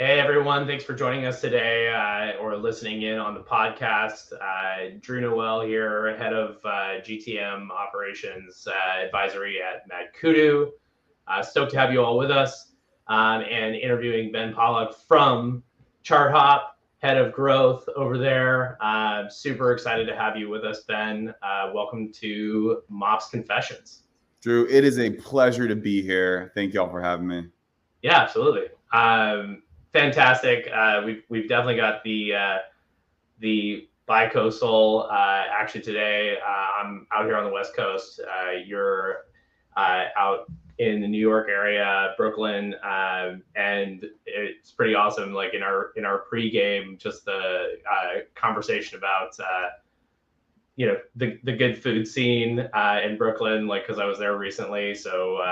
Hey everyone, thanks for joining us today or listening in on the podcast. Drew Noel here, head of GTM operations advisory at Mad Kudu. Stoked to have you all with us and interviewing Ben Pollack from Charthop, head of growth over there. Super excited to have you with us, Ben. Welcome to Mops Confessions. Drew, it is a pleasure to be here. Thank y'all for having me. Yeah, absolutely. Fantastic. We've definitely got the bi-coastal actually today. I'm out here on the West Coast. You're out in the New York area, Brooklyn, and it's pretty awesome. Like in our pregame, just the conversation about the good food scene in Brooklyn, like because I was there recently. So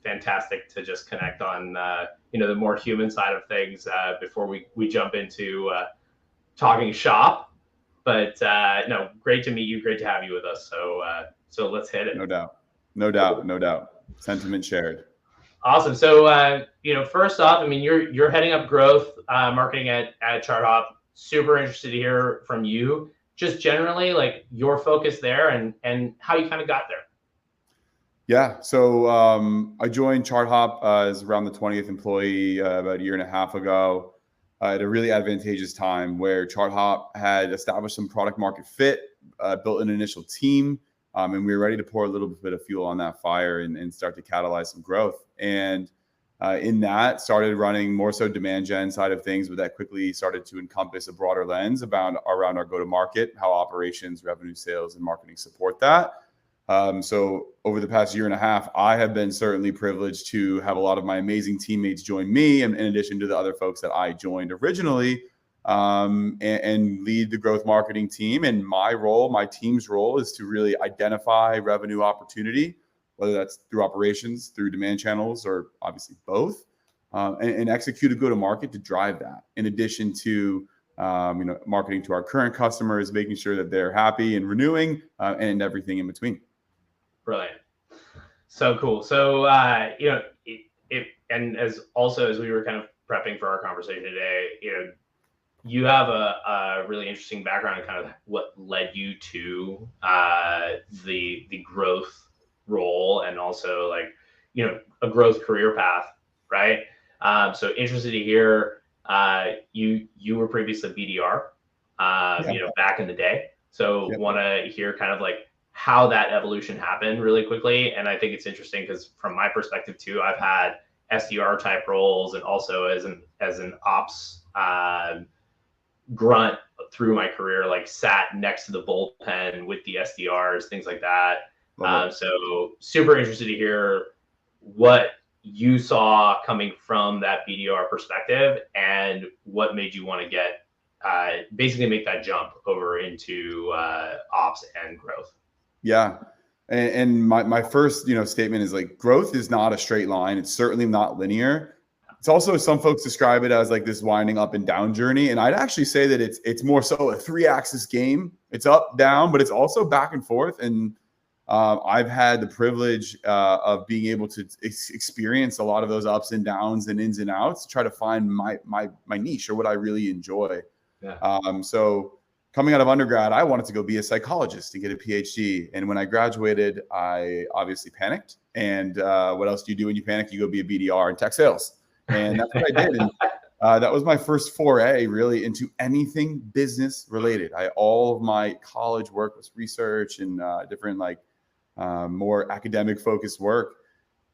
fantastic to just connect on the more human side of things before we jump into talking shop. But no, great to meet you. Great to have you with us. So let's hit it. No doubt. Sentiment shared. Awesome. So first off, I mean, you're heading up growth marketing at Charthop. Super interested to hear from you. Just generally, like your focus there and how you kind of got there. Yeah, so I joined Charthop as around the 20th employee about a year and a half ago at a really advantageous time where Charthop had established some product market fit, built an initial team, and we were ready to pour a little bit of fuel on that fire and start to catalyze some growth. And in that, started running more so demand gen side of things, but that quickly started to encompass a broader lens around our go-to-market, how operations, revenue, sales, and marketing support that. So over the past year and a half, I have been certainly privileged to have a lot of my amazing teammates join me, and in addition to the other folks that I joined originally, and lead the growth marketing team. And my team's role is to really identify revenue opportunity, whether that's through operations, through demand channels, or obviously both, and execute a go-to-market to drive that. In addition to marketing to our current customers, making sure that they're happy and renewing, and everything in between. Brilliant. So cool. So, and as we were kind of prepping for our conversation today, you have a really interesting background in kind of what led you to the growth role and also a growth career path, right? So interested to hear, you were previously BDR, back in the day. So want to hear kind of like how that evolution happened really quickly. And I think it's interesting because from my perspective too, I've had SDR type roles and also as an ops grunt through my career, like sat next to the bullpen with the SDRs, things like that. So super interested to hear what you saw coming from that BDR perspective and what made you want to get basically make that jump over into ops and growth. Yeah. And my first, statement is like growth is not a straight line. It's certainly not linear. It's also, some folks describe it as like this winding up and down journey. And I'd actually say that it's more so a 3-axis game. It's up, down, but it's also back and forth. And I've had the privilege of being able to experience a lot of those ups and downs and ins and outs to try to find my niche or what I really enjoy. Yeah. So coming out of undergrad, I wanted to go be a psychologist and get a PhD. And when I graduated, I obviously panicked. And what else do you do when you panic? You go be a BDR in tech sales. And that's what I did. And that was my first foray really into anything business related. All of my college work was research and different more academic focused work.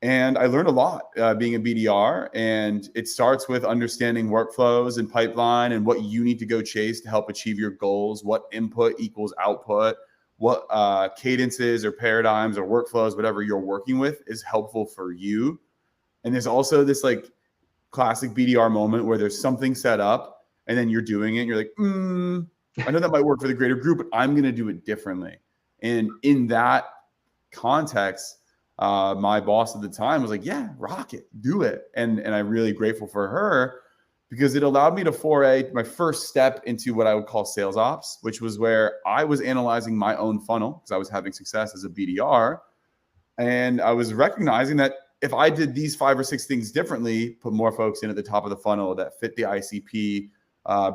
And I learned a lot being a BDR, and it starts with understanding workflows and pipeline and what you need to go chase to help achieve your goals, what input equals output, what cadences or paradigms or workflows, whatever you're working with is helpful for you. And there's also this classic BDR moment where there's something set up and then you're doing it and you're like, I know that might work for the greater group, but I'm going to do it differently. And in that context, my boss at the time was like, yeah, rock it, do it. And I'm really grateful for her because it allowed me to foray my first step into what I would call sales ops, which was where I was analyzing my own funnel because I was having success as a BDR. And I was recognizing that if I did these 5 or 6 things differently, put more folks in at the top of the funnel that fit the ICP,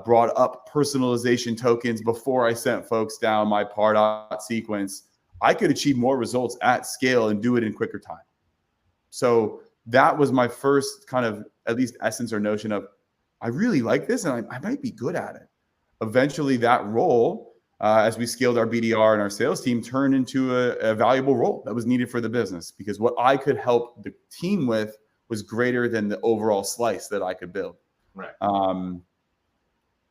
brought up personalization tokens before I sent folks down my par sequence, I could achieve more results at scale and do it in quicker time. So that was my first kind of at least essence or notion of, I really like this and I might be good at it. Eventually that role, as we scaled our BDR and our sales team, turned into a valuable role that was needed for the business, because what I could help the team with was greater than the overall slice that I could build. Right.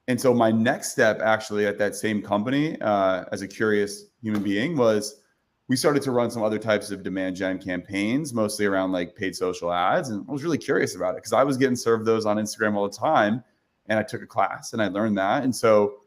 And so my next step actually at that same company, as a curious human being, was we started to run some other types of demand gen campaigns, mostly around like paid social ads. And I was really curious about it because I was getting served those on Instagram all the time. And I took a class and I learned that. And so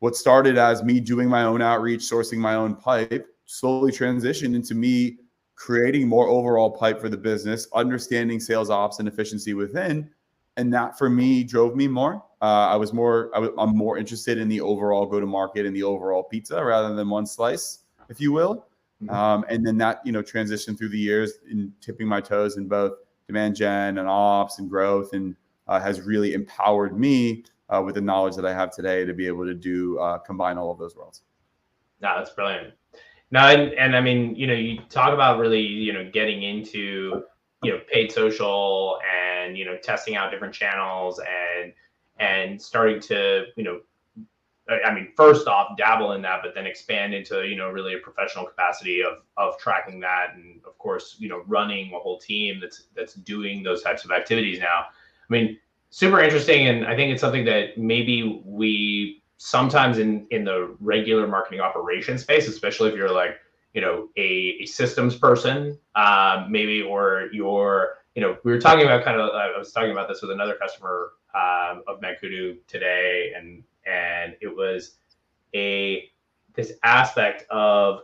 what started as me doing my own outreach, sourcing my own pipe, slowly transitioned into me creating more overall pipe for the business, understanding sales ops and efficiency within. And that for me drove me more. I'm more interested in the overall go-to-market and the overall pizza rather than one slice, if you will. And then that, transitioned through the years in tipping my toes in both demand gen and ops and growth, and has really empowered me with the knowledge that I have today to be able to do combine all of those worlds. No, that's brilliant. No, and I mean, you talk about really, getting into, paid social and, testing out different channels and starting to, I mean, first off, dabble in that, but then expand into, really a professional capacity of tracking that. And of course, running a whole team that's doing those types of activities now. I mean, super interesting. And I think it's something that maybe we sometimes in the regular marketing operations space, especially if you're like, a systems person, maybe, or you're, we were talking about I was talking about this with another customer of Mankudu today, and it was this aspect of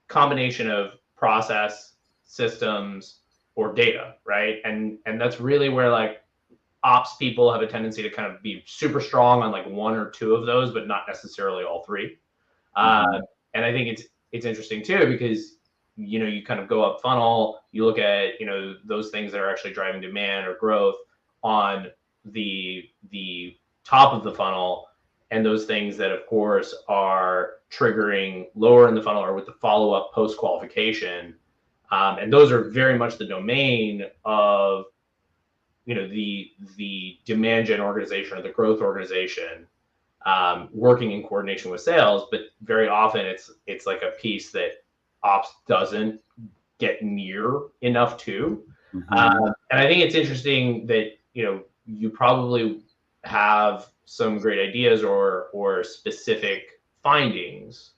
combination of process, systems, or data, right? And that's really where like ops people have a tendency to kind of be super strong on like one or two of those, but not necessarily all three. And I think it's interesting too, because you kind of go up funnel, you look at those things that are actually driving demand or growth on the top of the funnel, and those things that of course are triggering lower in the funnel or with the follow-up post qualification, and those are very much the domain of the demand gen organization or the growth organization, working in coordination with sales. But very often it's like a piece that ops doesn't get near enough to. And I think it's interesting that you probably have some great ideas or specific findings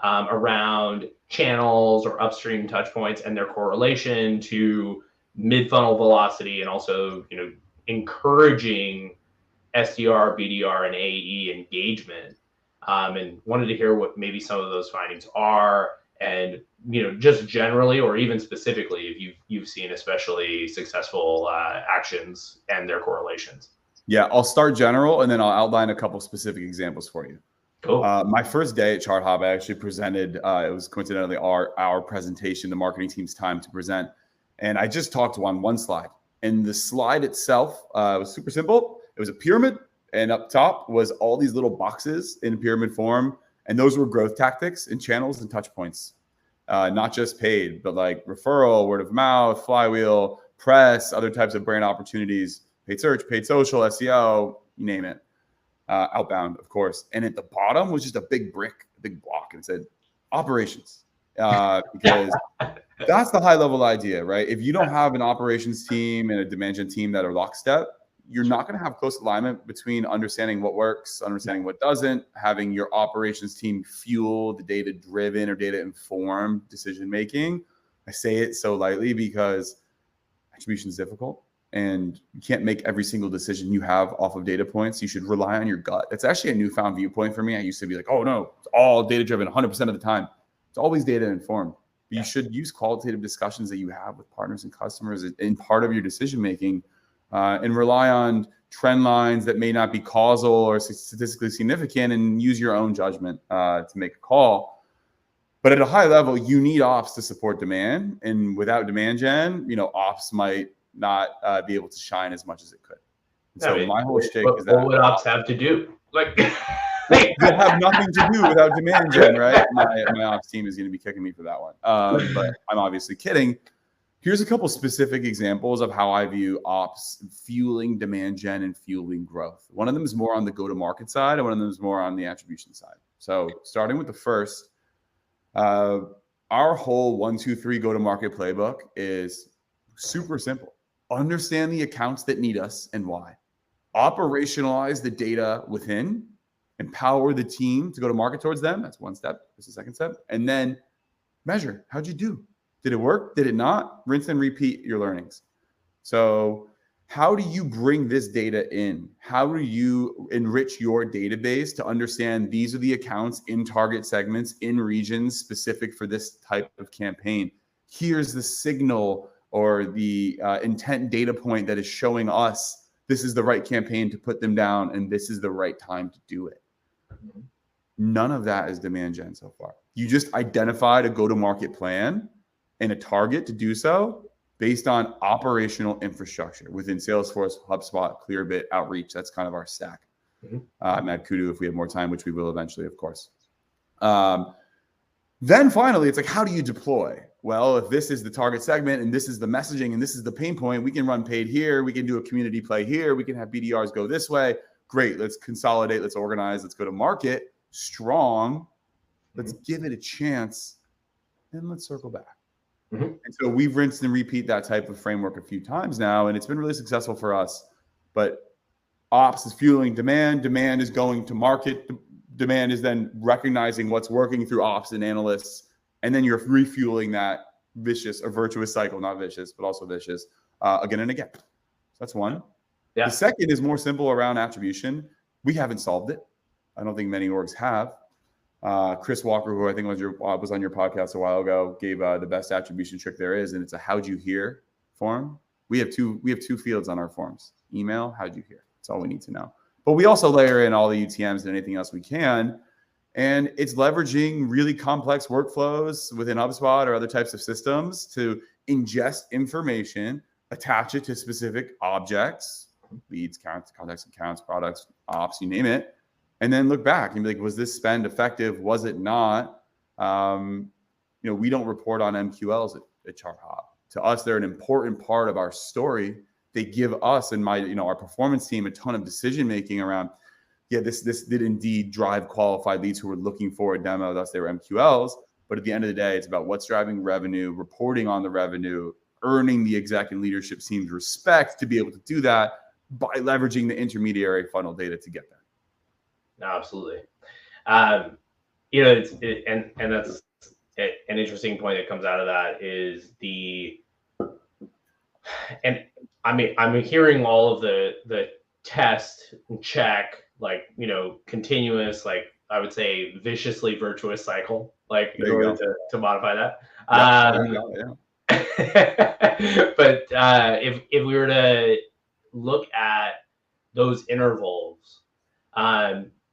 around channels or upstream touch points and their correlation to mid-funnel velocity, and also encouraging SDR, BDR, and AE engagement. And wanted to hear what maybe some of those findings are, and just generally or even specifically if you've seen especially successful actions and their correlations. Yeah, I'll start general and then I'll outline a couple specific examples for you. Cool. My first day at Charthop, I actually presented. It was coincidentally our presentation, the marketing team's time to present, and I just talked on one slide. And the slide itself was super simple. It was a pyramid, and up top was all these little boxes in pyramid form, and those were growth tactics and channels and touch points, not just paid, but like referral, word of mouth, flywheel, press, other types of brand opportunities, paid search, paid social, SEO, you name it. Outbound, of course. And at the bottom was just a big brick, a big block, and it said operations, because that's the high level idea, right? If you don't have an operations team and a demand gen team that are lockstep, you're not going to have close alignment between understanding what works, understanding what doesn't, having your operations team fuel the data driven or data informed decision making. I say it so lightly because attribution is difficult. And you can't make every single decision you have off of data points. You should rely on your gut. It's actually a newfound viewpoint for me. I used to be like, oh no, it's all data driven 100% of the time. It's always data informed. But you should use qualitative discussions that you have with partners and customers in part of your decision making, and rely on trend lines that may not be causal or statistically significant, and use your own judgment to make a call. But at a high level, you need ops to support demand. And without demand gen, ops might not be able to shine as much as it could. So my whole shtick is that what would ops have to do? Like, they'll have nothing to do without demand gen, right? My ops team is going to be kicking me for that one. But I'm obviously kidding. Here's a couple specific examples of how I view ops fueling demand gen and fueling growth. One of them is more on the go-to-market side, and one of them is more on the attribution side. So starting with the first, our whole 1, 2, 3 go-to-market playbook is super simple. Understand the accounts that need us and why. Operationalize the data within, empower the team to go to market towards them. That's one step. That's the second step. And then measure. How'd you do? Did it work? Did it not? Rinse and repeat your learnings. So how do you bring this data in? How do you enrich your database to understand these are the accounts in target segments, in regions specific for this type of campaign? Here's the signal or the intent data point that is showing us this is the right campaign to put them down and this is the right time to do it. None of that is demand gen so far. You just identified a go-to-market plan and a target to do so based on operational infrastructure within Salesforce, HubSpot, Clearbit, Outreach. That's kind of our stack. Mad Kudu if we have more time, which we will eventually, of course. Then finally, it's like, how do you deploy? Well, if this is the target segment and this is the messaging and this is the pain point, we can run paid here. We can do a community play here. We can have BDRs go this way. Great. Let's consolidate. Let's organize. Let's go to market strong. Let's give it a chance. And let's circle back. And so we've rinsed and repeat that type of framework a few times now, and it's been really successful for us. But ops is fueling demand. Demand is going to market. Demand is then recognizing what's working through ops and analysts. And then you're refueling that vicious or virtuous cycle, not vicious, but also vicious, again and again. So that's one. Yeah. The second is more simple around attribution. We haven't solved it. I don't think many orgs have. Chris Walker, who I think was on your podcast a while ago, gave the best attribution trick there is, and it's a "How'd you hear" form. We have two fields on our forms: email, how'd you hear. That's all we need to know. But we also layer in all the UTMs and anything else we can, and it's leveraging really complex workflows within HubSpot or other types of systems to ingest information, attach it to specific objects, leads, contacts, accounts, products, ops, you name it. And then look back and be like, was this spend effective? Was it not? We don't report on MQLs at Charthop. To us, they're an important part of our story. They give us and our performance team a ton of decision-making around, this did indeed drive qualified leads who were looking for a demo, thus they were MQLs. But at the end of the day, it's about what's driving revenue, reporting on the revenue, earning the exec and leadership team's respect to be able to do that by leveraging the intermediary funnel data to get there. No, absolutely. And that's an interesting point that comes out of that is I'm hearing all of the test and check, continuous, I would say viciously virtuous cycle, in order to modify that. But if we were to look at those intervals,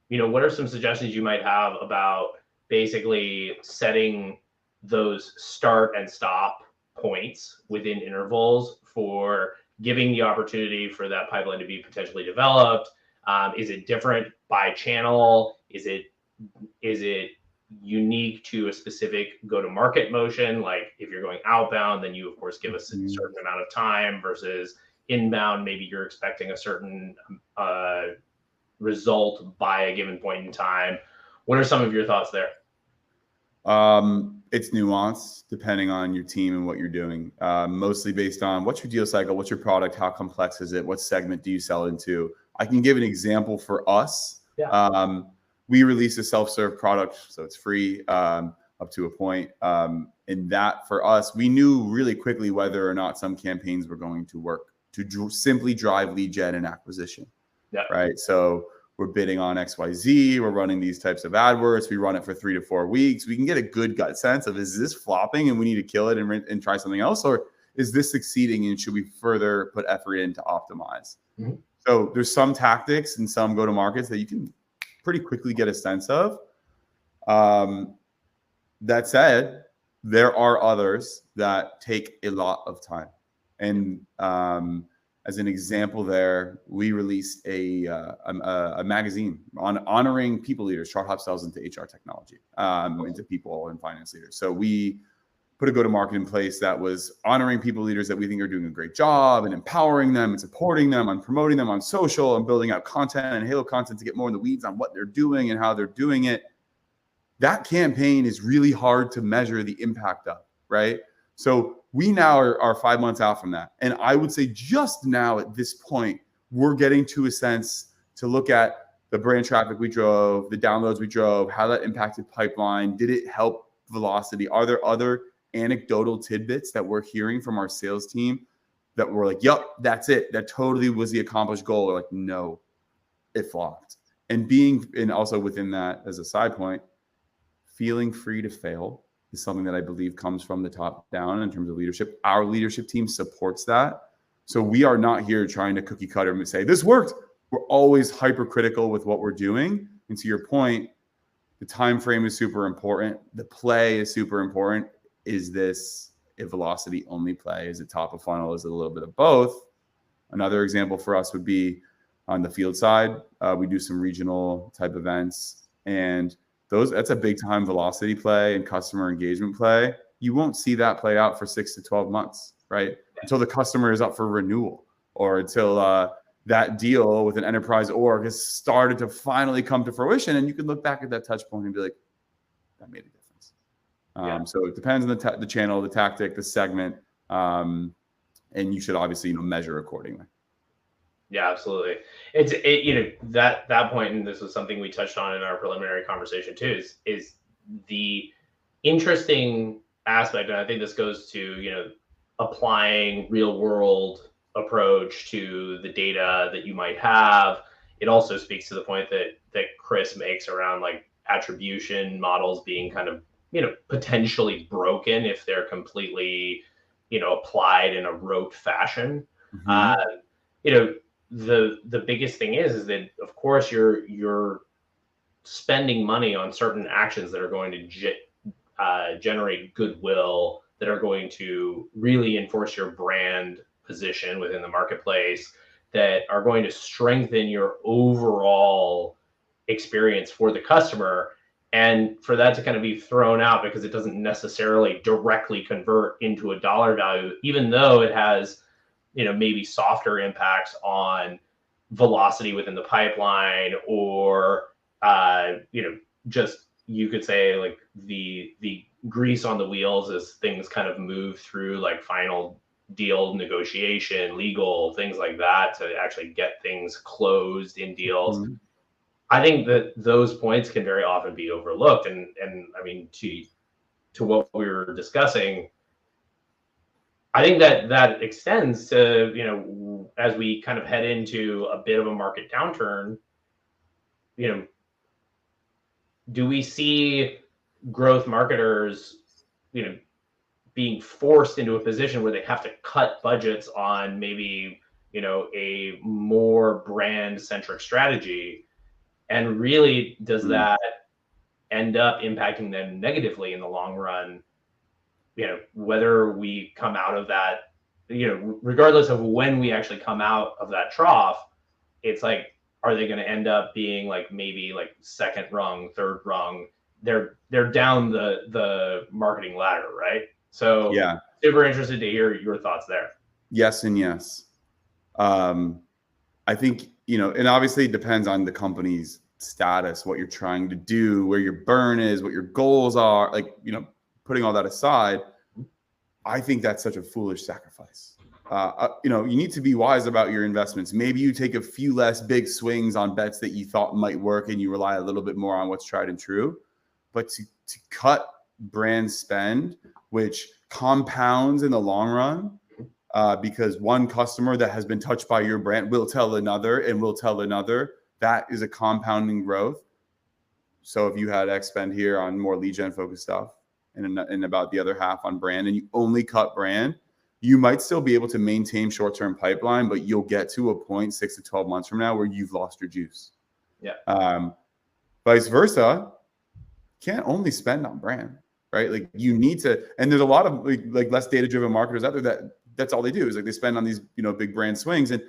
what are some suggestions you might have about basically setting those start and stop points within intervals for giving the opportunity for that pipeline to be potentially developed? Is it different by channel? Is it unique to a specific go-to-market motion? Like if you're going outbound, then you of course give us a certain amount of time versus inbound. Maybe you're expecting a certain result by a given point in time. What are some of your thoughts there? It's nuanced depending on your team and what you're doing. Mostly based on what's your deal cycle, what's your product, how complex is it, what segment do you sell into? I can give an example for us. Yeah. We release a self-serve product, so it's free up to a point. And that for us, we knew really quickly whether or not some campaigns were going to work to simply drive lead gen and acquisition. Yeah. Right. So we're bidding on XYZ. We're running these types of AdWords. We run it for 3 to 4 weeks. We can get a good gut sense of, is this flopping and we need to kill it and try something else? Or is this succeeding and should we further put effort in to optimize? Mm-hmm. So there's some tactics and some go-to-markets that you can pretty quickly get a sense of. That said, there are others that take a lot of time. And as an example there, we released a magazine on honoring people leaders. Charthop sells into HR technology, into people and finance leaders. So we put a go-to-market in place that was honoring people leaders that we think are doing a great job and empowering them and supporting them and promoting them on social and building out content and Halo content to get more in the weeds on what they're doing and how they're doing it. That campaign is really hard to measure the impact of, right? So we now are 5 months out from that. And I would say just now at this point, we're getting to a sense to look at the brand traffic we drove, the downloads we drove, how that impacted pipeline. Did it help velocity? Are there other anecdotal tidbits that we're hearing from our sales team that we're like, yep, that's it. That totally was the accomplished goal. Or like, no, it flopped. And also within that, as a side point, feeling free to fail is something that I believe comes from the top down in terms of leadership. Our leadership team supports that. So we are not here trying to cookie cutter and say, this worked. We're always hypercritical with what we're doing. And to your point, the time frame is super important. The play is super important. Is this a velocity only play? Is it top of funnel? Is it a little bit of both? Another example for us would be on the field side. We do some regional type events, and that's a big time velocity play and customer engagement play. You won't see that play out for 6 to 12 months, right? Until the customer is up for renewal or until that deal with an enterprise org has started to finally come to fruition. And you can look back at that touch point and be like, that made a difference. So it depends on the channel, the tactic, the segment. And you should obviously, measure accordingly. Yeah, absolutely. That point, and this was something we touched on in our preliminary conversation too, is the interesting aspect. And I think this goes to, applying real world approach to the data that you might have. It also speaks to the point that Chris makes around like attribution models being kind of, potentially broken if they're completely, applied in a rote fashion. Mm-hmm. The biggest thing is that of course you're spending money on certain actions that are going to generate goodwill, that are going to really enforce your brand position within the marketplace, that are going to strengthen your overall experience for the customer. And for that to kind of be thrown out because it doesn't necessarily directly convert into a dollar value, even though it has maybe softer impacts on velocity within the pipeline, or just you could say like the grease on the wheels as things kind of move through like final deal negotiation, legal, things like that, to actually get things closed in deals. Mm-hmm. I think that those points can very often be overlooked. And I mean, to what we were discussing, I think that extends to, as we kind of head into a bit of a market downturn, do we see growth marketers, being forced into a position where they have to cut budgets on maybe, a more brand centric strategy? And really, does that end up impacting them negatively in the long run? Whether we come out of that, regardless of when we actually come out of that trough, it's like, are they going to end up being like maybe like second rung, third rung? They're down the marketing ladder, right? So yeah, super interested to hear your thoughts there. Yes and yes. I think, and obviously it depends on the company's status, what you're trying to do, where your burn is, what your goals are, like, putting all that aside, I think that's such a foolish sacrifice. You need to be wise about your investments. Maybe you take a few less big swings on bets that you thought might work and you rely a little bit more on what's tried and true. But to cut brand spend, which compounds in the long run, because one customer that has been touched by your brand will tell another and will tell another, that is a compounding growth. So if you had X spend here on more lead gen focused stuff and about the other half on brand, and you only cut brand, you might still be able to maintain short-term pipeline, but you'll get to a point 6 to 12 months from now where you've lost your juice. Yeah. Vice versa, can't only spend on brand. right? Like you need to, and there's a lot of like less data-driven marketers out there that's all they do is like they spend on these, big brand swings, and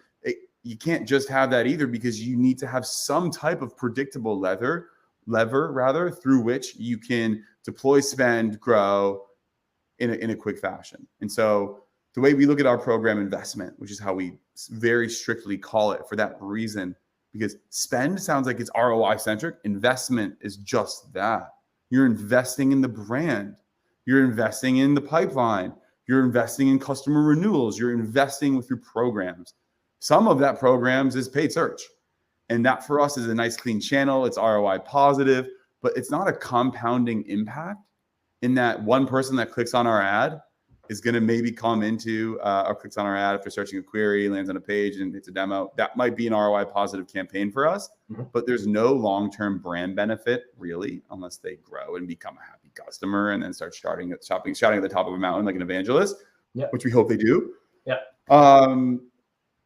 you can't just have that either, because you need to have some type of predictable lever rather through which you can deploy, spend, grow in a quick fashion. And so the way we look at our program investment, which is how we very strictly call it for that reason, because spend sounds like it's ROI centric. Investment is just that. You're investing in the brand. You're investing in the pipeline. You're investing in customer renewals. You're investing through programs. Some of that programs is paid search. And that for us is a nice clean channel. It's ROI positive, but it's not a compounding impact in that one person that clicks on our ad is going to maybe come into or clicks on our ad after searching a query, lands on a page and it's a demo. That might be an ROI positive campaign for us, but there's no long-term brand benefit really, unless they grow and become a happy customer and then start shouting at the top of a mountain like an evangelist, which we hope they do.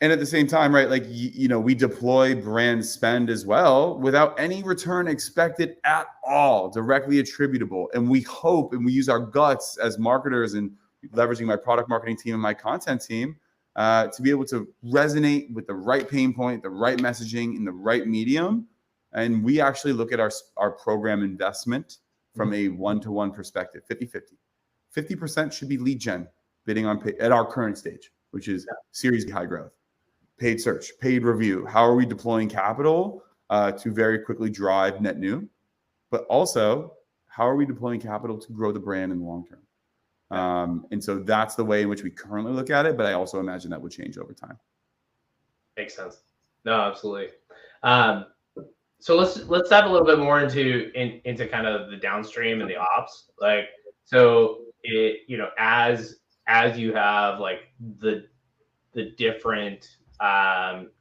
And at the same time, right, like, we deploy brand spend as well without any return expected at all, directly attributable. And we hope, and we use our guts as marketers and leveraging my product marketing team and my content team to be able to resonate with the right pain point, the right messaging in the right medium. And we actually look at our program investment from a one-to-one perspective, 50-50. 50% should be lead gen, bidding on at our current stage, which is Series B high growth. Paid search, paid review. How are we deploying capital to very quickly drive net new? But also, how are we deploying capital to grow the brand in the long term? And so that's the way in which we currently look at it. But I also imagine that would change over time. Makes sense. No, absolutely. So let's dive a little bit more into kind of the downstream and the ops. Like, so as you have like the different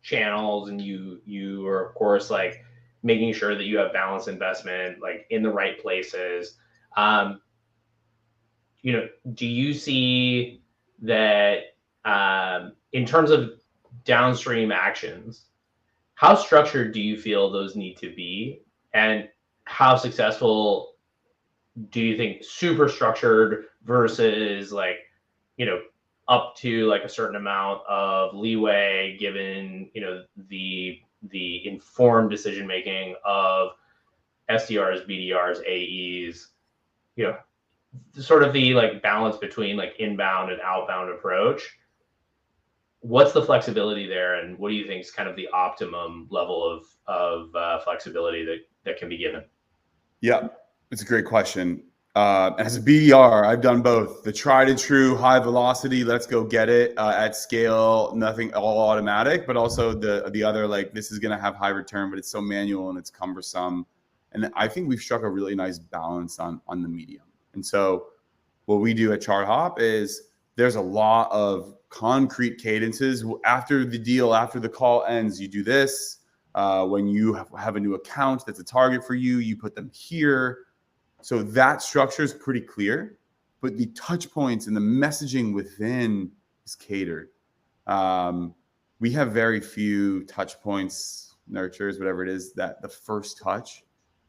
channels, and you are of course like making sure that you have balanced investment like in the right places. Do you see that in terms of downstream actions, how structured do you feel those need to be, and how successful do you think super structured versus like up to like a certain amount of leeway given the informed decision making of SDRs, BDRs, AEs, sort of the like balance between like inbound and outbound approach? What's the flexibility there, and what do you think is kind of the optimum level of flexibility that can be given? Yeah, it's a great question. As a BDR, I've done both the tried and true high velocity, let's go get it at scale, nothing, all automatic, but also the other, like, this is going to have high return, but it's so manual and it's cumbersome. And I think we've struck a really nice balance on the medium. And so what we do at Charthop is there's a lot of concrete cadences after the deal, after the call ends. You do this. When you have a new account that's a target for you, you put them here. So that structure is pretty clear, but the touch points and the messaging within is catered. We have very few touch points, nurtures, whatever it is, that the first touch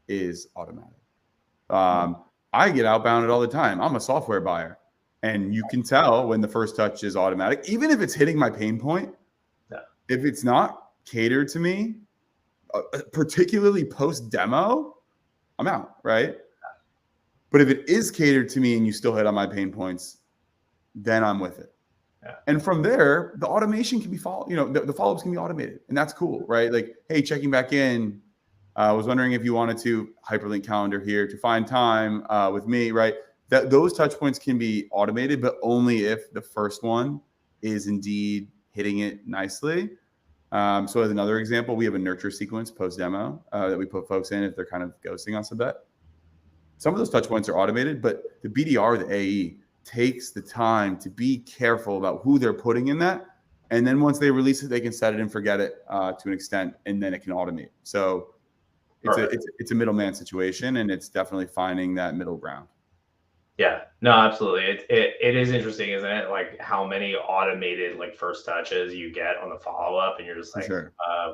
is automatic. I get outbounded all the time. I'm a software buyer, and you can tell when the first touch is automatic, even if it's hitting my pain point. If it's not catered to me, particularly post demo, I'm out, right? But if it is catered to me and you still hit on my pain points, then I'm with it. And from there, the automation can be the follow-ups can be automated, and that's cool, right? Like, hey, checking back in. I was wondering if you wanted to hyperlink calendar here to find time with me, right? Those touch points can be automated, but only if the first one is indeed hitting it nicely. So as another example, we have a nurture sequence post demo that we put folks in if they're kind of ghosting us a bit. Some of those touch points are automated, but the BDR, the AE, takes the time to be careful about who they're putting in that. And then once they release it, they can set it and forget it to an extent, and then it can automate. So it's a middleman situation, and it's definitely finding that middle ground. Yeah, no, absolutely. It is interesting, isn't it? Like how many automated like first touches you get on the follow up, and you're just like,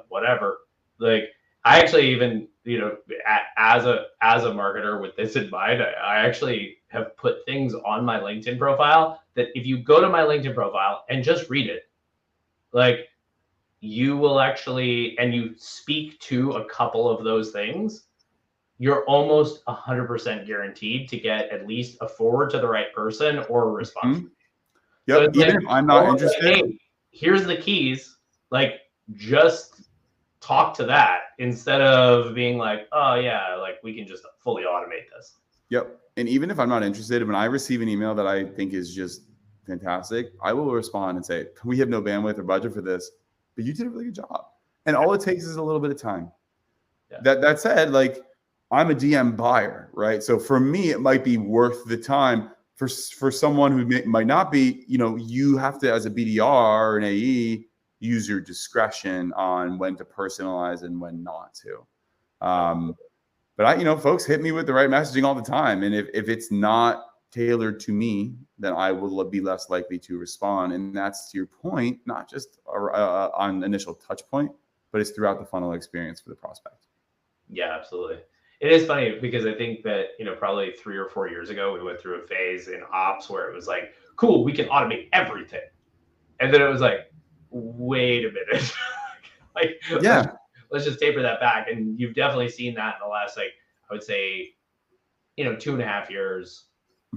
whatever. Like I actually even as a marketer with this in mind, I actually have put things on my LinkedIn profile that if you go to my LinkedIn profile and just read it, like you will actually, and you speak to a couple of those things, you're almost 100% guaranteed to get at least a forward to the right person or a response. Mm-hmm. Yep. So Even if I'm not interested, like, hey, here's the keys. Like, just talk to that instead of being like, oh yeah, like we can just fully automate this. Yep. And even if I'm not interested, when I receive an email that I think is just fantastic, I will respond and say, we have no bandwidth or budget for this, but you did a really good job. And all it takes is a little bit of time. Yeah. That said, like I'm a DM buyer, right? So for me, it might be worth the time. For someone who might not be, you have to, as a BDR or an AE, use your discretion on when to personalize and when not to. But folks hit me with the right messaging all the time. And if it's not tailored to me, then I will be less likely to respond. And that's, to your point, not just on initial touch point, but it's throughout the funnel experience for the prospect. Yeah, absolutely. It is funny because I think that, probably 3 or 4 years ago, we went through a phase in ops where it was like, cool, we can automate everything. And then it was like, wait a minute. Like, yeah, let's just taper that back. And you've definitely seen that in the last, like, I would say, 2.5 years,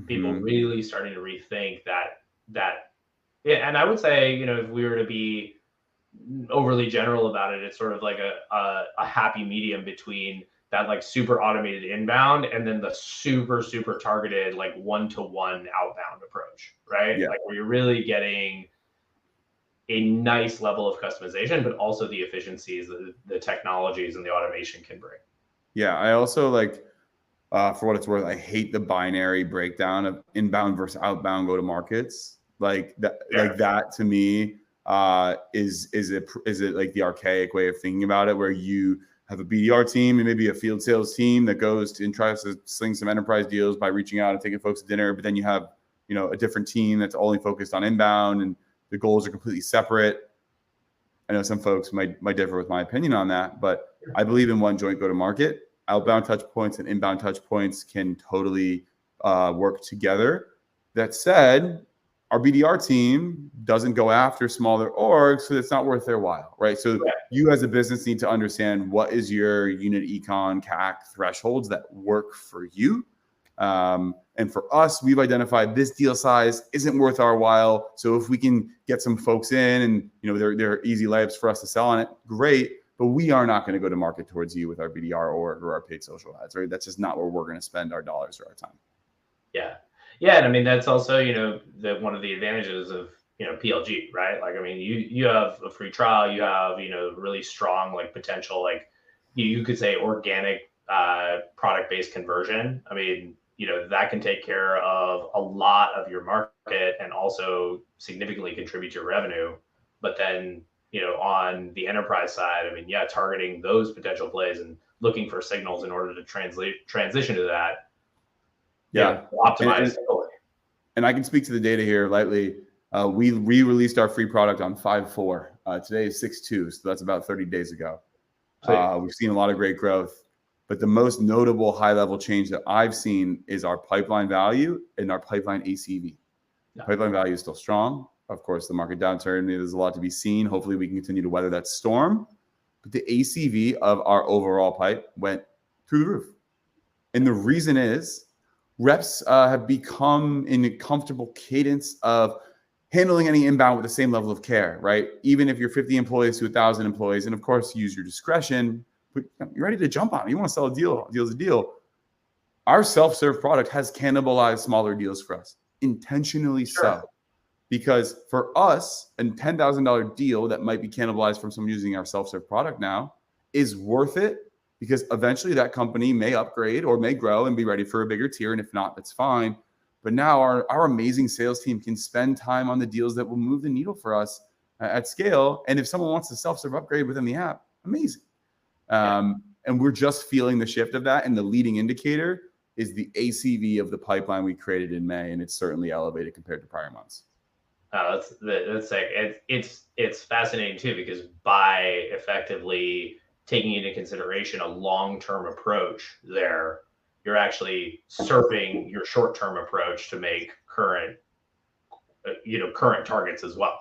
people really starting to rethink that. Yeah. And I would say, if we were to be overly general about it, it's sort of like a happy medium between that like super automated inbound and then the super, super targeted, like one-to-one outbound approach, right? Yeah. Like where you're really getting a nice level of customization, but also the efficiencies that the technologies and the automation can bring. Yeah. I also like, for what it's worth, I hate the binary breakdown of inbound versus outbound go-to-markets. Like that, like that to me is it like the archaic way of thinking about it, where you have a BDR team and maybe a field sales team that goes to and tries to sling some enterprise deals by reaching out and taking folks to dinner. But then you have, a different team that's only focused on inbound and the goals are completely separate. I know some folks might differ with my opinion on that, but I believe in one joint go-to-market. Outbound touch points and inbound touch points can totally work together. That said, our BDR team doesn't go after smaller orgs, so it's not worth their while, right? So you as a business need to understand what is your unit econ CAC thresholds that work for you. And for us, we've identified this deal size isn't worth our while. So if we can get some folks in and they're easy layups for us to sell on it, great. But we are not going to go to market towards you with our BDR or our paid social ads, right? That's just not where we're going to spend our dollars or our time. Yeah. Yeah. And I mean, that's also, one of the advantages of, PLG, right? Like, I mean, you have a free trial, you have, really strong, like potential, like you could say organic product-based conversion. I mean, that can take care of a lot of your market and also significantly contribute to your revenue. But then, on the enterprise side, I mean, targeting those potential plays and looking for signals in order to transition to that. Optimize. And I can speak to the data here lightly. We released our free product on 5/4. Today is 6/2, so that's about 30 days ago. We've seen a lot of great growth, but the most notable high-level change that I've seen is our pipeline value and our pipeline ACV. Pipeline value is still strong. Of course, the market downturn, there's a lot to be seen. Hopefully, we can continue to weather that storm. But the ACV of our overall pipe went through the roof. And the reason is reps have become in a comfortable cadence of handling any inbound with the same level of care, right? Even if you're 50 employees to 1,000 employees, and of course, use your discretion, but you're ready to jump on it. You want to sell a deal, deal's a deal. Our self-serve product has cannibalized smaller deals for us, intentionally so. Because for us, a $10,000 deal that might be cannibalized from someone using our self-serve product now is worth it, because eventually that company may upgrade or may grow and be ready for a bigger tier. And if not, that's fine. But now our amazing sales team can spend time on the deals that will move the needle for us at scale. And if someone wants to self-serve upgrade within the app, amazing. And we're just feeling the shift of that. And the leading indicator is the ACV of the pipeline we created in May. And it's certainly elevated compared to prior months. That's like it's fascinating too, because by effectively taking into consideration a long-term approach there, you're actually serving your short-term approach to make current targets as well.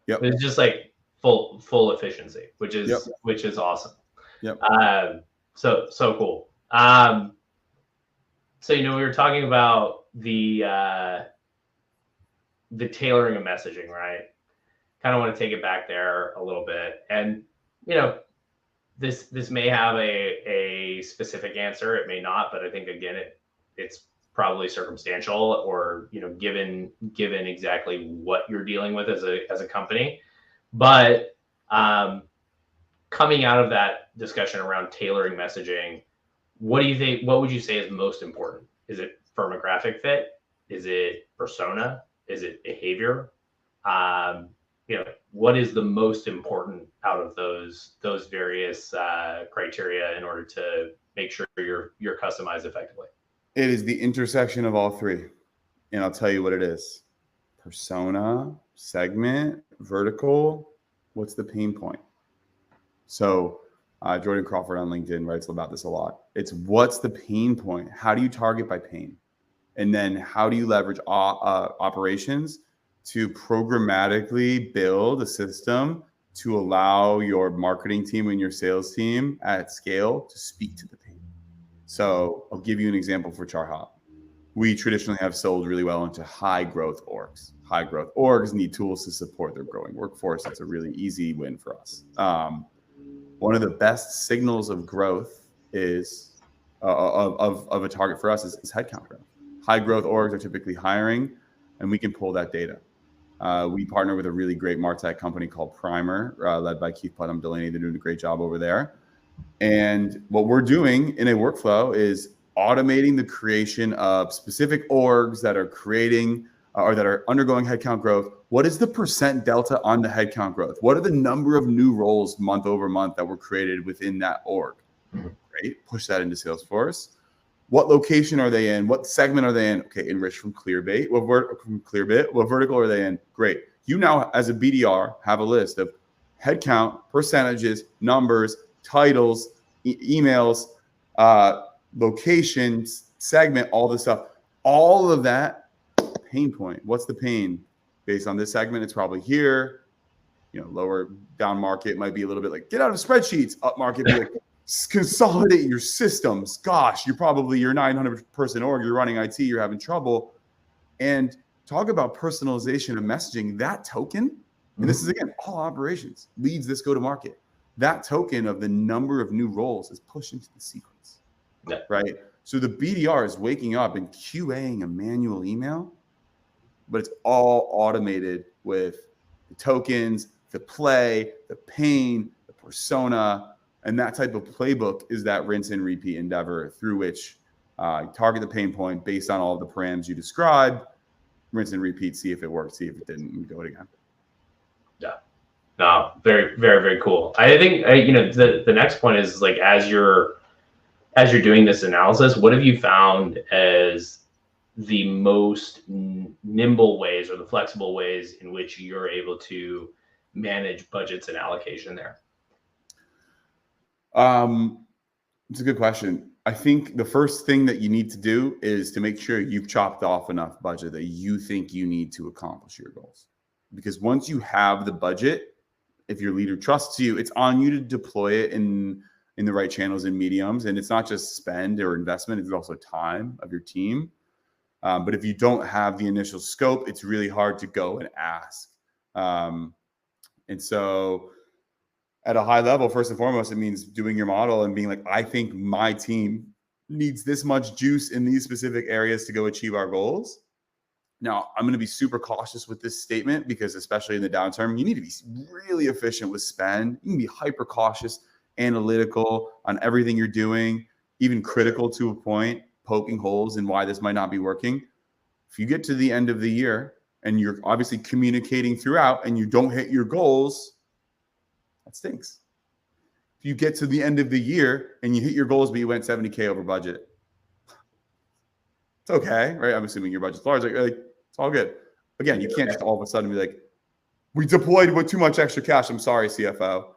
Yep. It's just like full efficiency, which is awesome. Yep. So cool. So we were talking about the tailoring of messaging, right? Kind of want to take it back there a little bit, and this may have a specific answer, it may not, but I think again it's probably circumstantial, or given exactly what you're dealing with as a company. But coming out of that discussion around tailoring messaging, what do you think? What would you say is most important? Is it firmographic fit? Is it persona? Is it behavior? What is the most important out of those various criteria in order to make sure you're customized effectively? It is the intersection of all three, and I'll tell you what it is: persona, segment, vertical. What's the pain point? So Jordan Crawford on LinkedIn writes about this a lot. It's what's the pain point? How do you target by pain? And then how do you leverage operations to programmatically build a system to allow your marketing team and your sales team at scale to speak to the pain? So I'll give you an example for Charthop. We traditionally have sold really well into high growth orgs. High growth orgs need tools to support their growing workforce. That's a really easy win for us. One of the best signals of growth is of a target for us is headcount growth. High growth orgs are typically hiring, and we can pull that data. We partner with a really great MarTech company called Primer, led by Keith Putnam Delaney. They're doing a great job over there. And what we're doing in a workflow is automating the creation of specific orgs that are creating or that are undergoing headcount growth. What is the percent delta on the headcount growth? What are the number of new roles month over month that were created within that org? Great. Push that into Salesforce. What location are they in? What segment are they in? Okay, enrich from Clearbait. What vertical are they in? Great. You now, as a BDR, have a list of headcount, percentages, numbers, titles, emails, locations, segment, all this stuff. All of that pain point. What's the pain? Based on this segment, it's probably here. Lower down market might be a little bit like, get out of spreadsheets. Up market, be like, consolidate your systems. Gosh, you're 900 person org, you're running IT, you're having trouble. And talk about personalization of messaging. That token, and this is again, all operations, leads this go to market. That token of the number of new roles is pushed into the sequence, right? So the BDR is waking up and QAing a manual email, but it's all automated with the tokens, the play, the pain, the persona, and that type of playbook is that rinse and repeat endeavor through which target the pain point based on all of the params you described, rinse and repeat, see if it worked, see if it didn't, and go it again. Yeah. No, very, very, very cool. I think the next point is like as you're doing this analysis, what have you found as the most nimble ways or the flexible ways in which you're able to manage budgets and allocation there? It's a good question. I think the first thing that you need to do is to make sure you've chopped off enough budget that you think you need to accomplish your goals. Because once you have the budget, if your leader trusts you, it's on you to deploy it in the right channels and mediums. And it's not just spend or investment, it's also time of your team. But if you don't have the initial scope, it's really hard to go and ask. And so at a high level, first and foremost, it means doing your model and being like, I think my team needs this much juice in these specific areas to go achieve our goals. Now, I'm going to be super cautious with this statement because especially in the downturn, you need to be really efficient with spend. You can be hyper cautious, analytical on everything you're doing, even critical to a point, poking holes in why this might not be working. If you get to the end of the year and you're obviously communicating throughout and you don't hit your goals, that stinks. If you get to the end of the year and you hit your goals, but you went 70K over budget, it's okay, right? I'm assuming your budget's large. Like it's all good. Again, you can't just all of a sudden be like, we deployed with too much extra cash. I'm sorry, CFO.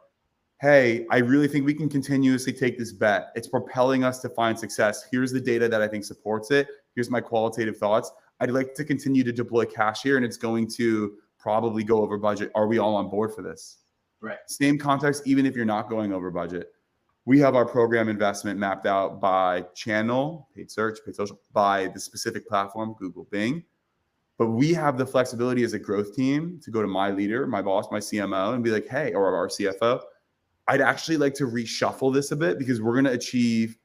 hey, I really think we can continuously take this bet. It's propelling us to find success. Here's the data that I think supports it. Here's my qualitative thoughts. I'd like to continue to deploy cash here, and it's going to probably go over budget. Are we all on board for this? Right. Same context, even if you're not going over budget. We have our program investment mapped out by channel, paid search, paid social, by the specific platform, Google, Bing. But we have the flexibility as a growth team to go to my leader, my boss, my CMO, and be like, hey, or our CFO, I'd actually like to reshuffle this a bit because we're going to achieve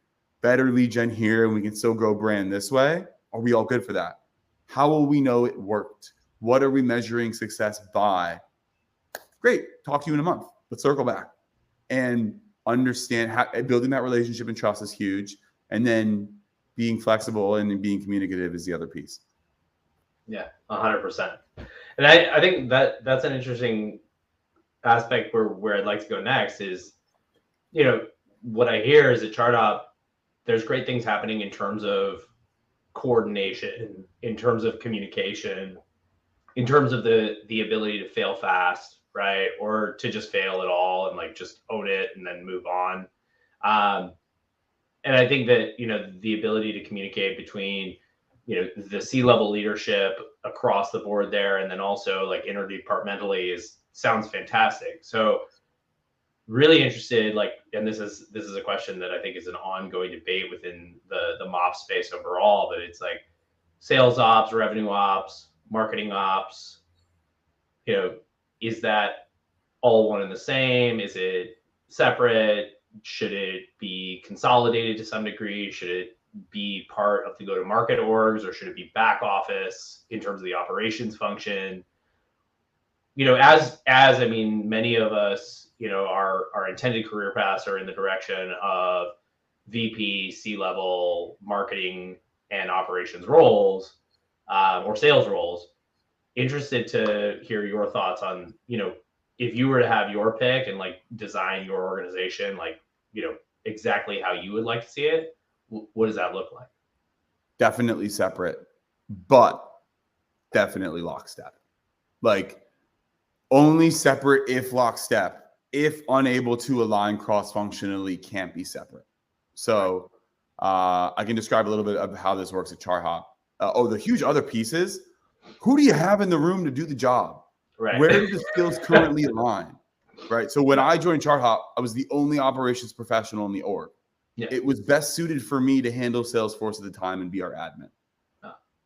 better lead gen here and we can still grow brand this way. Are we all good for that? How will we know it worked? What are we measuring success by? Great. Talk to you in a month. Let's circle back and understand how building that relationship and trust is huge. And then being flexible and being communicative is the other piece. Yeah, 100%. And I think that's an interesting aspect where I'd like to go next is, what I hear is at Charthop, there's great things happening in terms of coordination, in terms of communication, in terms of the ability to fail fast, right? Or to just fail at all and like just own it and then move on. And I think that, the ability to communicate between, the C-level leadership across the board there, and then also like interdepartmentally sounds fantastic. So really interested, and this is a question that I think is an ongoing debate within the MOP space overall, but it's like sales ops, revenue ops, marketing ops, is that all one and the same? Is it separate? Should it be consolidated to some degree? Should it be part of the go-to-market orgs, or should it be back office in terms of the operations function? As I mean, many of us, our intended career paths are in the direction of VP, C-level marketing and operations roles, or sales roles. Interested to hear your thoughts on, if you were to have your pick and like design your organization, exactly how you would like to see it, what does that look like? Definitely separate, but definitely lockstep. Like only separate if lockstep. If unable to align cross-functionally, can't be separate. So I can describe a little bit of how this works at Charthop. The huge other pieces. Who do you have in the room to do the job? Right. Where do the skills currently align? Right. So when I joined Charthop, I was the only operations professional in the org. Yeah. It was best suited for me to handle Salesforce at the time and be our admin.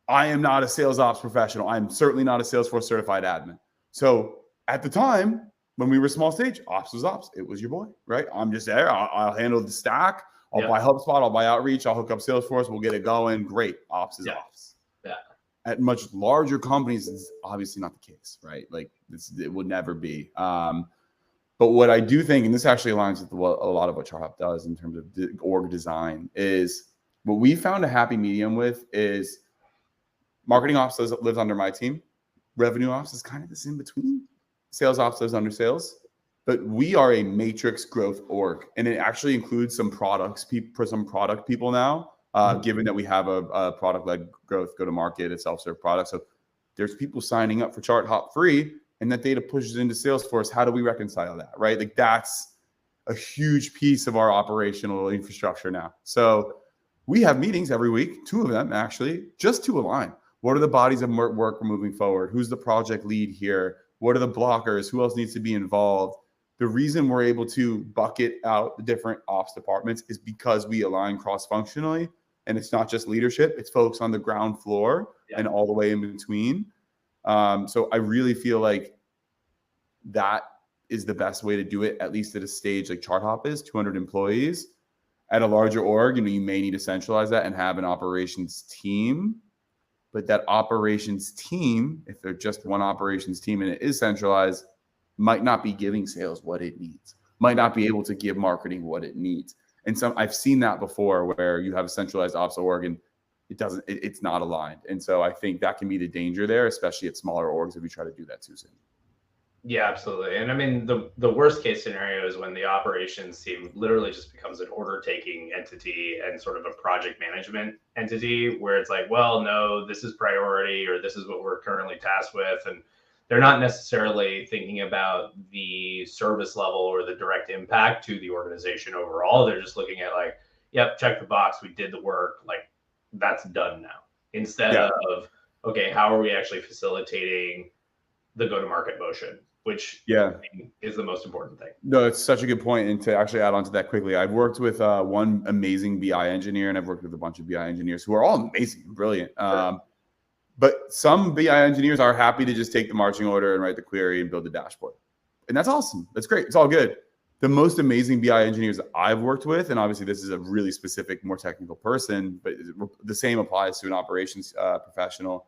I am not a sales ops professional. I'm certainly not a Salesforce certified admin. So at the time, when we were small stage, ops was ops. It was your boy, right? I'm just there. I'll handle the stack. I'll buy HubSpot. I'll buy Outreach. I'll hook up Salesforce. We'll get it going. Great. Ops is ops. Yeah. At much larger companies, it's obviously not the case, right? Like it would never be. But what I do think, and this actually aligns with a lot of what Charthop does in terms of org design, is what we found a happy medium with is marketing ops lives under my team. Revenue ops is kind of this in between. Sales ops lives under sales. But we are a matrix growth org, and it actually includes some product people now, given that we have a product-led growth, go-to-market, a self-serve product. So there's people signing up for Charthop free, and that data pushes into Salesforce. How do we reconcile that, right? Like that's a huge piece of our operational infrastructure now. So we have meetings every week, 2 of them actually, just to align. What are the bodies of work we're moving forward? Who's the project lead here? What are the blockers? Who else needs to be involved? The reason we're able to bucket out the different ops departments is because we align cross-functionally, and it's not just leadership, it's folks on the ground floor and all the way in between. So I really feel like that is the best way to do it, at least at a stage like Charthop is, 200 employees. At a larger org, you may need to centralize that and have an operations team. But that operations team, if they're just one operations team and it is centralized, might not be giving sales what it needs, might not be able to give marketing what it needs. And I've seen that before where you have a centralized ops org and it's not aligned. And so I think that can be the danger there, especially at smaller orgs if we try to do that too soon. Yeah, absolutely. And I mean, the worst case scenario is when the operations team literally just becomes an order taking entity and sort of a project management entity where it's like, well, no, this is priority, or this is what we're currently tasked with. And they're not necessarily thinking about the service level or the direct impact to the organization overall. They're just looking at like, yep, check the box, we did the work, like that's done now. Instead of, okay, how are we actually facilitating the go-to-market motion, which is the most important thing. No, it's such a good point. And to actually add on to that quickly, I've worked with one amazing BI engineer, and I've worked with a bunch of BI engineers who are all amazing and brilliant. Sure. But some BI engineers are happy to just take the marching order and write the query and build the dashboard. And that's awesome. That's great. It's all good. The most amazing BI engineers that I've worked with, and obviously this is a really specific, more technical person, but the same applies to an operations professional.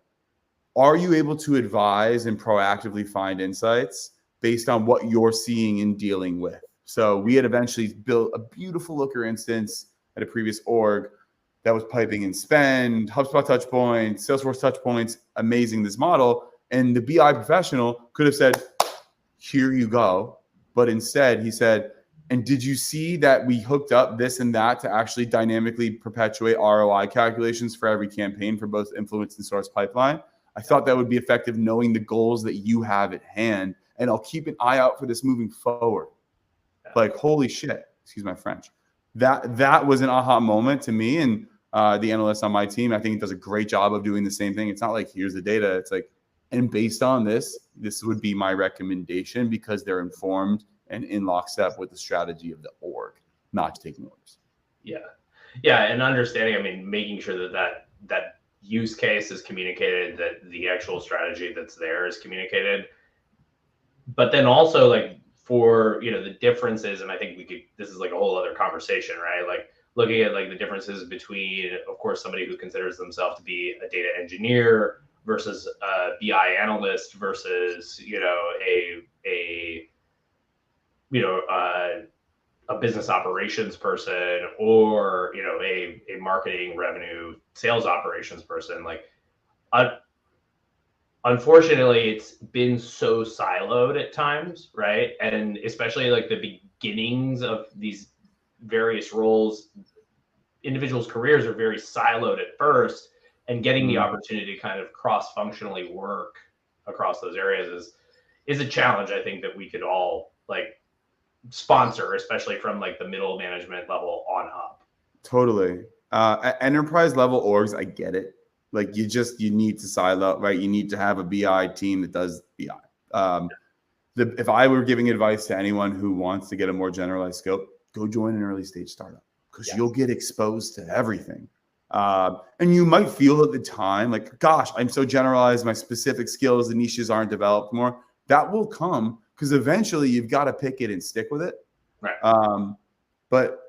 Are you able to advise and proactively find insights based on what you're seeing and dealing with? So we had eventually built a beautiful Looker instance at a previous org that was piping in spend, HubSpot touch points, Salesforce touch points, amazing, this model. And the BI professional could have said, here you go. But instead he said, and did you see that we hooked up this and that to actually dynamically perpetuate ROI calculations for every campaign for both influence and source pipeline? I thought that would be effective knowing the goals that you have at hand. And I'll keep an eye out for this moving forward. Like, holy shit, excuse my French. That was an aha moment to me. And the analyst on my team, I think, does a great job of doing the same thing. It's not like, here's the data. It's like, and based on this would be my recommendation, because they're informed and in lockstep with the strategy of the org, not taking orders. Yeah. And understanding, I mean, making sure that use case is communicated, that the actual strategy that's there is communicated. But then also, like, for, the differences, and I think this is like a whole other conversation, right? Like looking at like the differences between, of course, somebody who considers themselves to be a data engineer versus a BI analyst versus, a business operations person, or, a marketing, revenue, sales operations person. Like, unfortunately, it's been so siloed at times, right? And especially like the beginnings of these various roles, individuals' careers are very siloed at first, and getting the opportunity to kind of cross-functionally work across those areas is a challenge, I think, that we could all like sponsor, especially from like the middle management level on up. Totally. At enterprise level orgs, I get it. Like, you need to silo, right? You need to have a BI team that does BI. If I were giving advice to anyone who wants to get a more generalized scope, go join an early stage startup, because you'll get exposed to everything. And you might feel at the time like, gosh, I'm so generalized, my specific skills and niches aren't developed more. That will come, because eventually you've got to pick it and stick with it. Right. But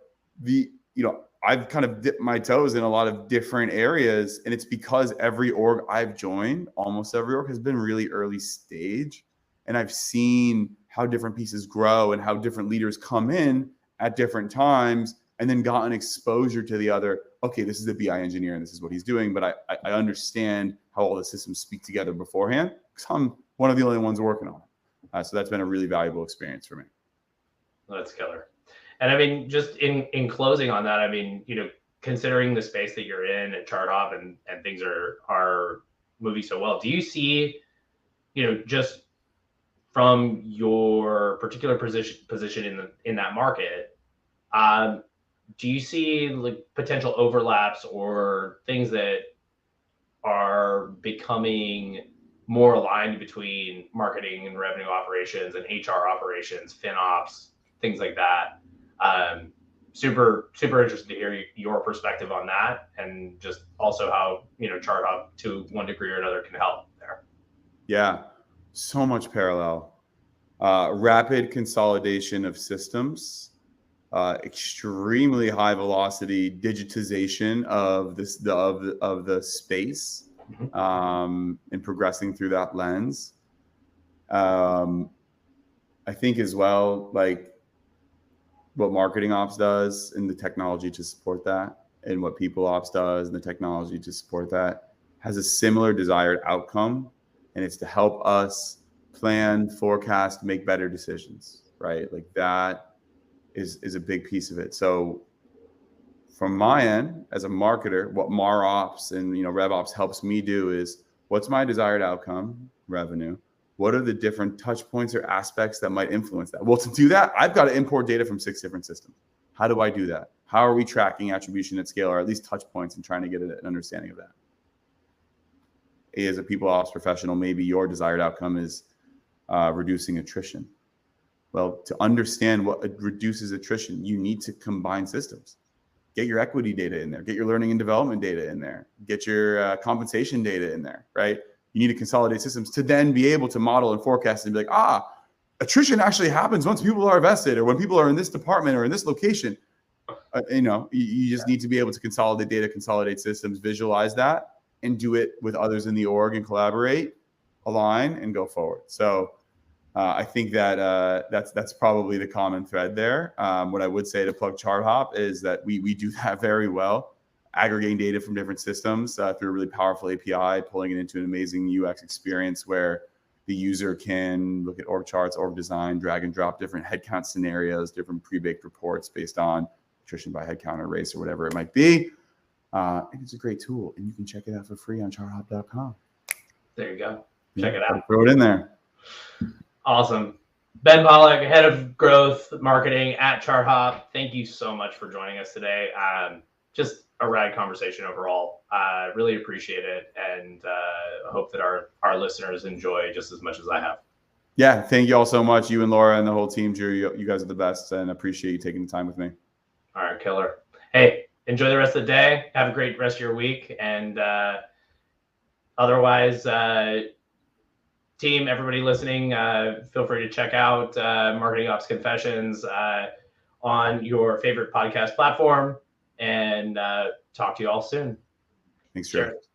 I've kind of dipped my toes in a lot of different areas, and it's because every org I've joined, almost every org, has been really early stage. And I've seen how different pieces grow and how different leaders come in at different times, and then gotten exposure to the other. Okay, this is a BI engineer and this is what he's doing, but I understand how all the systems speak together beforehand, because I'm one of the only ones working on it. So that's been a really valuable experience for me. That's killer. And I mean, just in closing on that, I mean, considering the space that you're in at Charthop, and things are moving so well, do you see, just from your particular position in that market, do you see like potential overlaps or things that are becoming more aligned between marketing and revenue operations and HR operations, FinOps, things like that? Super interested to hear your perspective on that, and just also how, Charthop to one degree or another can help there. Yeah, so much parallel. Rapid consolidation of systems, extremely high velocity digitization of the space, and progressing through that lens. I think as well, like what marketing ops does and the technology to support that, and what people ops does and the technology to support that, has a similar desired outcome. And it's to help us plan, forecast, make better decisions, right? Like, that is a big piece of it. So from my end as a marketer, what MarOps and Rev Ops helps me do is, what's my desired outcome, revenue? what are the different touch points or aspects that might influence that? Well, to do that, I've got to import data from 6 different systems. How do I do that? How are we tracking attribution at scale, or at least touch points, and trying to get an understanding of that? As a people ops professional, maybe your desired outcome is reducing attrition. Well, to understand what reduces attrition, you need to combine systems. Get your equity data in there. Get your learning and development data in there. Get your compensation data in there, right? You need to consolidate systems to then be able to model and forecast and be like, attrition actually happens once people are vested, or when people are in this department or in this location. You just need to be able to consolidate data, consolidate systems, visualize that, and do it with others in the org and collaborate, align, and go forward. So I think that that's probably the common thread there. What I would say to plug Charthop is that we do that very well, aggregating data from different systems through a really powerful API, pulling it into an amazing UX experience where the user can look at org charts, org design, drag and drop different headcount scenarios, different pre-baked reports based on attrition by headcount or race or whatever it might be. And it's a great tool, and you can check it out for free on charthop.com. There you go. Check it out. Throw it in there. Awesome. Ben Pollack, head of growth marketing at Charthop. Thank you so much for joining us today. Just a rad conversation overall. Really appreciate it, and hope that our listeners enjoy just as much as I have. Yeah, thank you all so much. You and Laura and the whole team, Drew, you guys are the best, and appreciate you taking the time with me. All right, killer. Hey, enjoy the rest of the day. Have a great rest of your week. And otherwise, team, everybody listening, feel free to check out Marketing Ops Confessions on your favorite podcast platform, and talk to you all soon. Thanks, Drew. Cheers.